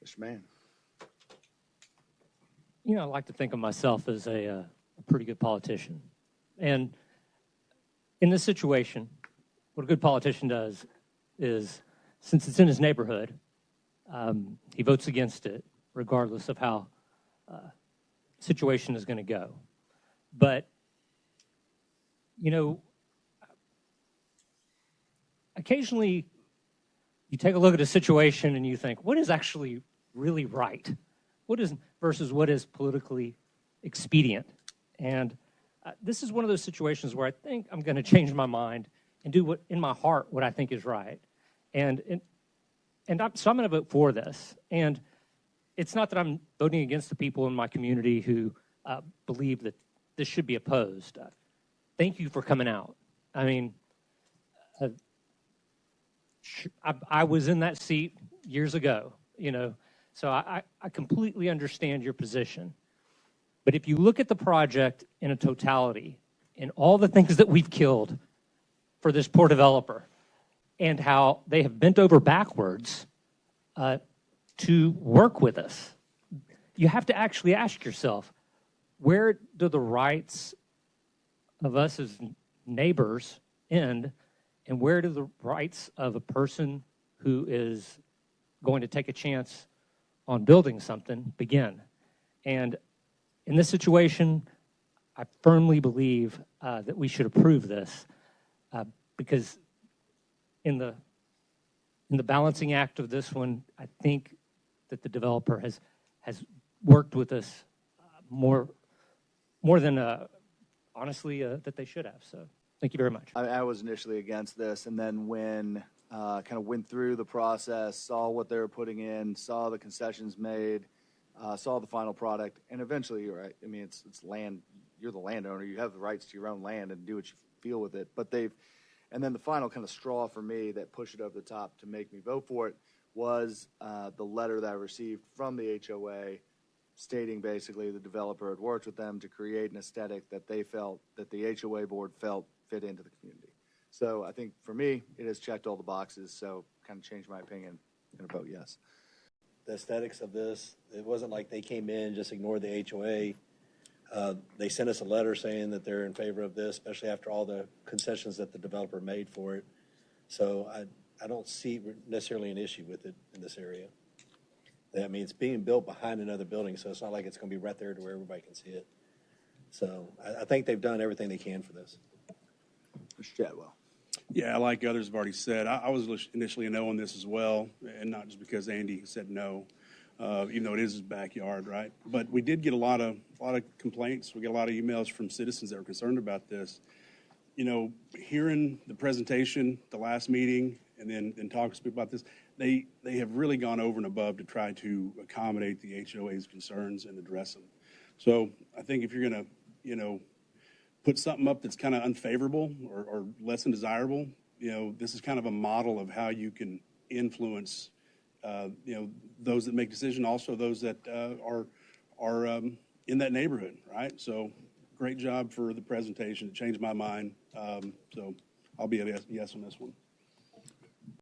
Mr. Mann. You know, I like to think of myself as a pretty good politician. And in this situation, what a good politician does is, since it's in his neighborhood, he votes against it, regardless of how situation is going to go. But, you know, occasionally you take a look at a situation and you think, what is actually really right? What is versus what is politically expedient? And this is one of those situations where I think I'm going to change my mind and do what in my heart what I think is right. So I'm going to vote for this. And it's not that I'm voting against the people in my community who believe that this should be opposed. Thank you for coming out. I mean, I was in that seat years ago, you know, so I completely understand your position. But if you look at the project in a totality and all the things that we've killed for this poor developer and how they have bent over backwards to work with us, you have to actually ask yourself, where do the rights of us as neighbors end, and where do the rights of a person who is going to take a chance on building something begin? And in this situation, I firmly believe that we should approve this because in the balancing act of this one, I think that the developer has worked with us more than honestly that they should have. So thank you very much. I was initially against this, and then when kind of went through the process, saw what they were putting in, saw the concessions made, saw the final product, and eventually, you're right. I mean, it's land. You're the landowner. You have the rights to your own land and do what you feel with it. And then the final kind of straw for me that pushed it over the top to make me vote for it was the letter that I received from the HOA stating basically the developer had worked with them to create an aesthetic that they felt, that the HOA board felt fit into the community. So I think for me, it has checked all the boxes, so kind of changed my opinion. I'm going to vote yes. The aesthetics of this, it wasn't like they came in, just ignored the HOA. They sent us a letter saying that they're in favor of this, especially after all the concessions that the developer made for it. So I don't see necessarily an issue with it in this area. I mean, it's being built behind another building, so it's not like it's going to be right there to where everybody can see it. So I think they've done everything they can for this. Mr. Chadwell. Yeah, like others have already said, I was initially a no on this as well, and not just because Andy said no, even though it is his backyard, right? But we did get a lot of complaints. We get a lot of emails from citizens that were concerned about this. You know, hearing the presentation, the last meeting, and then talking to people about this, they have really gone over and above to try to accommodate the HOA's concerns and address them. So I think if you're going to, you know, put something up that's kind of unfavorable or less than desirable, you know, this is kind of a model of how you can influence, you know, those that make decisions, also those that are in that neighborhood, right? So great job for the presentation. It changed my mind. So I'll be a yes on this one.